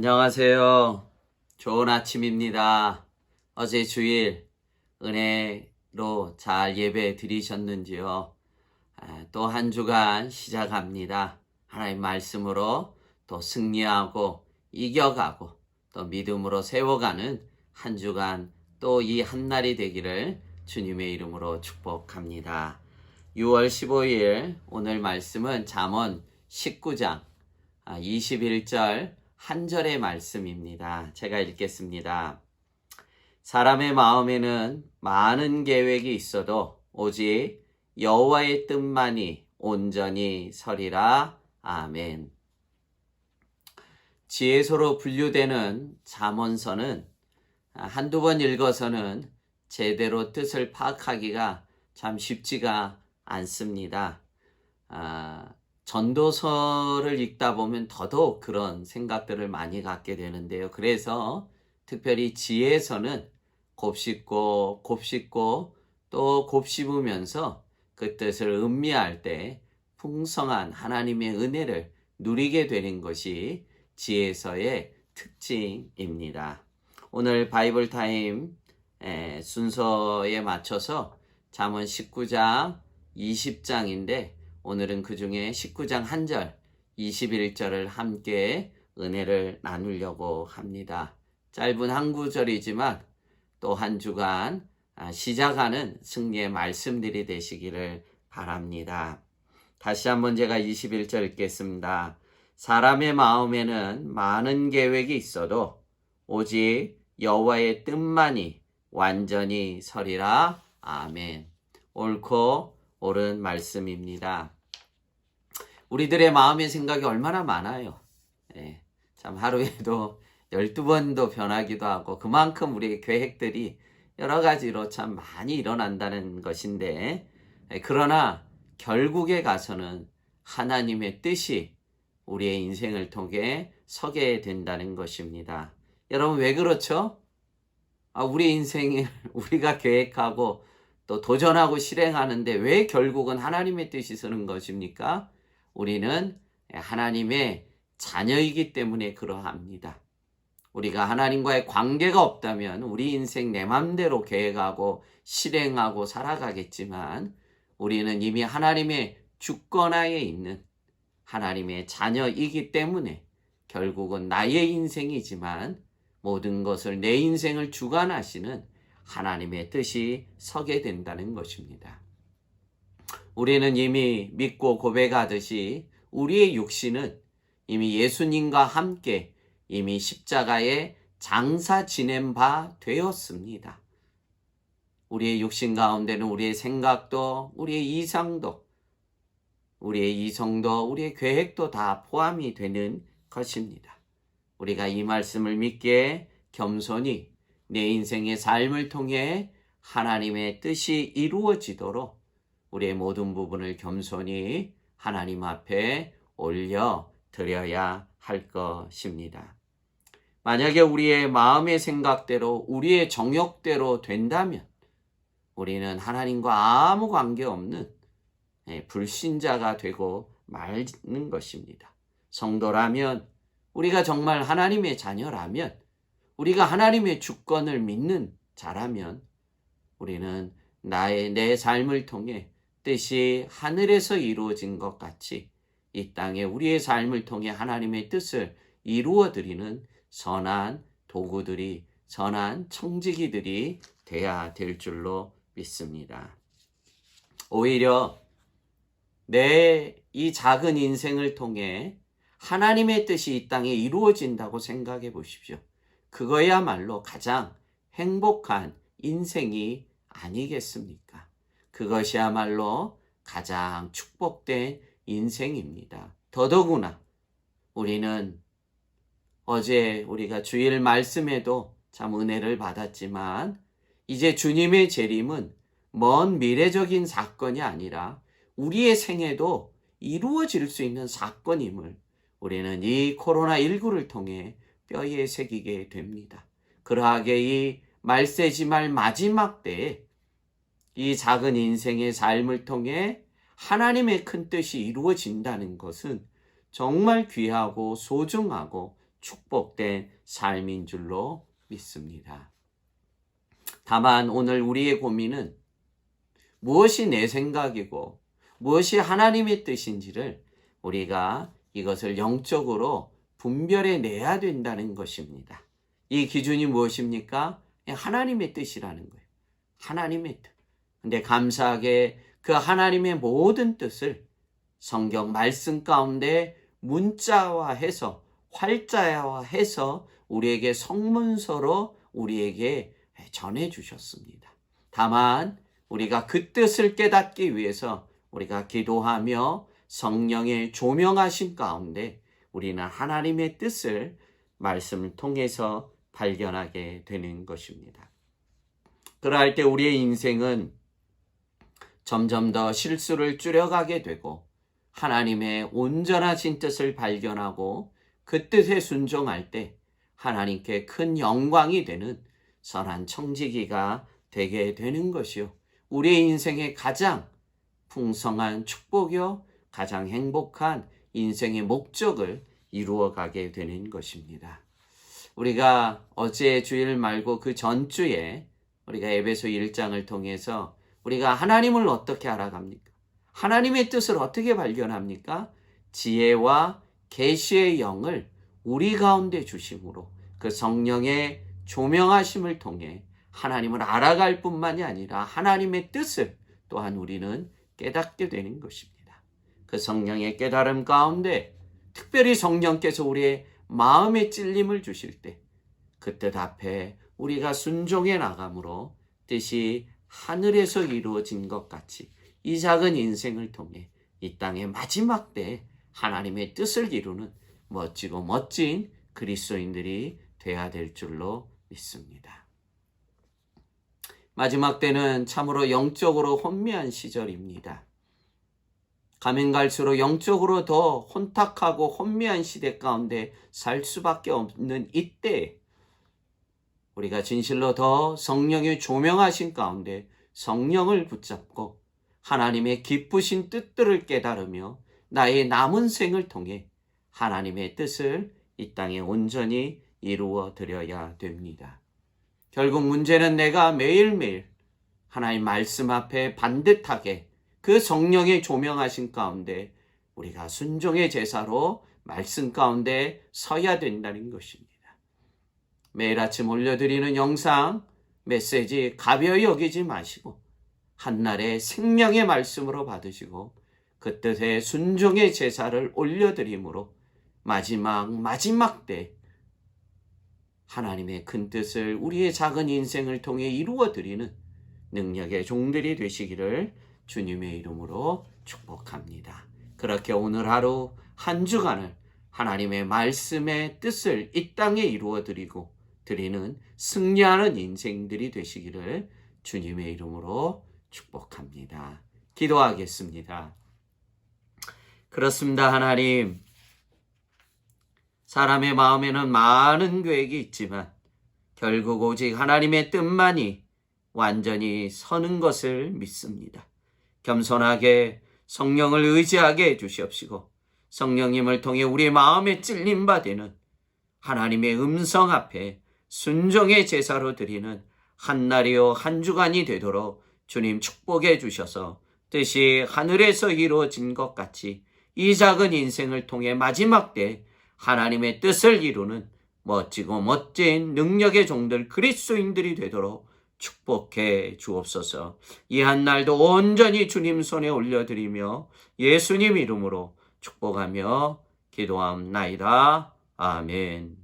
안녕하세요. 좋은 아침입니다. 어제 주일 은혜로 잘 예배 드리셨는지요? 또 한 주간 시작합니다. 하나님 말씀으로 또 승리하고 이겨가고 또 믿음으로 세워가는 한 주간 또 이 한날이 되기를 주님의 이름으로 축복합니다. 6월 15일 오늘 말씀은 잠언 19장 21절 한 절의 말씀입니다. 제가 읽겠습니다. 사람의 마음에는 많은 계획이 있어도 오직 여호와의 뜻만이 온전히 서리라. 아멘. 지혜서로 분류되는 잠언서는 한두 번 읽어서는 제대로 뜻을 파악하기가 참 쉽지가 않습니다. 전도서를 읽다 보면 더더욱 그런 생각들을 많이 갖게 되는데요. 그래서 특별히 지혜서는 곱씹고 또 곱씹으면서 그 뜻을 음미할 때 풍성한 하나님의 은혜를 누리게 되는 것이 지혜서의 특징입니다. 오늘 바이블 타임 순서에 맞춰서 잠언 19장 20장인데 오늘은 그 중에 19장 1절, 21절을 함께 은혜를 나누려고 합니다. 짧은 한 구절이지만 또 한 주간 시작하는 승리의 말씀들이 되시기를 바랍니다. 다시 한번 제가 21절 읽겠습니다. 사람의 마음에는 많은 계획이 있어도 오직 여호와의 뜻만이 완전히 서리라. 아멘. 옳고 옳은 말씀입니다. 우리들의 마음의 생각이 얼마나 많아요. 참 하루에도 12번도 변하기도 하고 그만큼 우리의 계획들이 여러 가지로 참 많이 일어난다는 것인데 그러나 결국에 가서는 하나님의 뜻이 우리의 인생을 통해 서게 된다는 것입니다. 여러분 왜 그렇죠? 우리 인생을 우리가 계획하고 또 도전하고 실행하는데 왜 결국은 하나님의 뜻이 서는 것입니까? 우리는 하나님의 자녀이기 때문에 그러합니다. 우리가 하나님과의 관계가 없다면 우리 인생 내 맘대로 계획하고 실행하고 살아가겠지만 우리는 이미 하나님의 주권하에 있는 하나님의 자녀이기 때문에 결국은 나의 인생이지만 모든 것을 내 인생을 주관하시는 하나님의 뜻이 서게 된다는 것입니다. 우리는 이미 믿고 고백하듯이 우리의 육신은 이미 예수님과 함께 이미 십자가에 장사 지낸 바 되었습니다. 우리의 육신 가운데는 우리의 생각도 우리의 이상도 우리의 이성도 우리의 계획도 다 포함이 되는 것입니다. 우리가 이 말씀을 믿게 겸손히 내 인생의 삶을 통해 하나님의 뜻이 이루어지도록 우리의 모든 부분을 겸손히 하나님 앞에 올려드려야 할 것입니다. 만약에 우리의 마음의 생각대로 우리의 정욕대로 된다면 우리는 하나님과 아무 관계없는 불신자가 되고 마는 것입니다. 성도라면 우리가 정말 하나님의 자녀라면 우리가 하나님의 주권을 믿는 자라면 우리는 내 삶을 통해 뜻이 하늘에서 이루어진 것 같이 이 땅에 우리의 삶을 통해 하나님의 뜻을 이루어드리는 선한 도구들이 선한 청지기들이 돼야 될 줄로 믿습니다. 오히려 내 이 작은 인생을 통해 하나님의 뜻이 이 땅에 이루어진다고 생각해 보십시오. 그거야말로 가장 행복한 인생이 아니겠습니까? 그것이야말로 가장 축복된 인생입니다. 더더구나 우리는 어제 우리가 주일 말씀에도 참 은혜를 받았지만 이제 주님의 재림은 먼 미래적인 사건이 아니라 우리의 생에도 이루어질 수 있는 사건임을 우리는 이 코로나19를 통해 뼈에 새기게 됩니다. 그러하게 이 말세지말 마지막 때에 이 작은 인생의 삶을 통해 하나님의 큰 뜻이 이루어진다는 것은 정말 귀하고 소중하고 축복된 삶인 줄로 믿습니다. 다만 오늘 우리의 고민은 무엇이 내 생각이고 무엇이 하나님의 뜻인지를 우리가 이것을 영적으로 분별해 내야 된다는 것입니다. 이 기준이 무엇입니까? 하나님의 뜻이라는 거예요. 하나님의 뜻. 근데 감사하게 그 하나님의 모든 뜻을 성경 말씀 가운데 문자화해서 활자화해서 우리에게 성문서로 우리에게 전해주셨습니다. 다만 우리가 그 뜻을 깨닫기 위해서 우리가 기도하며 성령의 조명하심 가운데 우리는 하나님의 뜻을 말씀을 통해서 발견하게 되는 것입니다. 그럴 때 우리의 인생은 점점 더 실수를 줄여가게 되고 하나님의 온전하신 뜻을 발견하고 그 뜻에 순종할 때 하나님께 큰 영광이 되는 선한 청지기가 되게 되는 것이요. 우리의 인생의 가장 풍성한 축복이요. 가장 행복한 인생의 목적을 이루어가게 되는 것입니다. 우리가 어제 주일 말고 그 전주에 우리가 에베소 1장을 통해서 우리가 하나님을 어떻게 알아갑니까? 하나님의 뜻을 어떻게 발견합니까? 지혜와 계시의 영을 우리 가운데 주심으로 그 성령의 조명하심을 통해 하나님을 알아갈 뿐만이 아니라 하나님의 뜻을 또한 우리는 깨닫게 되는 것입니다. 그 성령의 깨달음 가운데 특별히 성령께서 우리의 마음에 찔림을 주실 때 그 뜻 앞에 우리가 순종해 나감으로 뜻이 하늘에서 이루어진 것 같이 이 작은 인생을 통해 이 땅의 마지막 때 하나님의 뜻을 이루는 멋지고 멋진 그리스도인들이 되어야 될 줄로 믿습니다. 마지막 때는 참으로 영적으로 혼미한 시절입니다. 가면 갈수록 영적으로 더 혼탁하고 혼미한 시대 가운데 살 수밖에 없는 이때 우리가 진실로 더 성령의 조명하신 가운데 성령을 붙잡고 하나님의 기쁘신 뜻들을 깨달으며 나의 남은 생을 통해 하나님의 뜻을 이 땅에 온전히 이루어 드려야 됩니다. 결국 문제는 내가 매일매일 하나님 말씀 앞에 반듯하게 그 성령의 조명하신 가운데 우리가 순종의 제사로 말씀 가운데 서야 된다는 것입니다. 매일 아침 올려드리는 영상, 메시지 가벼이 여기지 마시고 한날의 생명의 말씀으로 받으시고 그 뜻에 순종의 제사를 올려드림으로 마지막 때 하나님의 큰 뜻을 우리의 작은 인생을 통해 이루어드리는 능력의 종들이 되시기를 주님의 이름으로 축복합니다. 그렇게 오늘 하루 한 주간을 하나님의 말씀의 뜻을 이 땅에 드리는 승리하는 인생들이 되시기를 주님의 이름으로 축복합니다. 기도하겠습니다. 그렇습니다. 하나님, 사람의 마음에는 많은 계획이 있지만 결국 오직 하나님의 뜻만이 완전히 서는 것을 믿습니다. 겸손하게 성령을 의지하게 해주시옵시고 성령님을 통해 우리 마음에 찔림 받는 하나님의 음성 앞에 순종의 제사로 드리는 한날이요 한 주간이 되도록 주님 축복해 주셔서 뜻이 하늘에서 이루어진 것 같이 이 작은 인생을 통해 마지막 때 하나님의 뜻을 이루는 멋지고 멋진 능력의 종들 그리스도인들이 되도록 축복해 주옵소서. 이 한날도 온전히 주님 손에 올려드리며 예수님 이름으로 축복하며 기도함나이다. 아멘.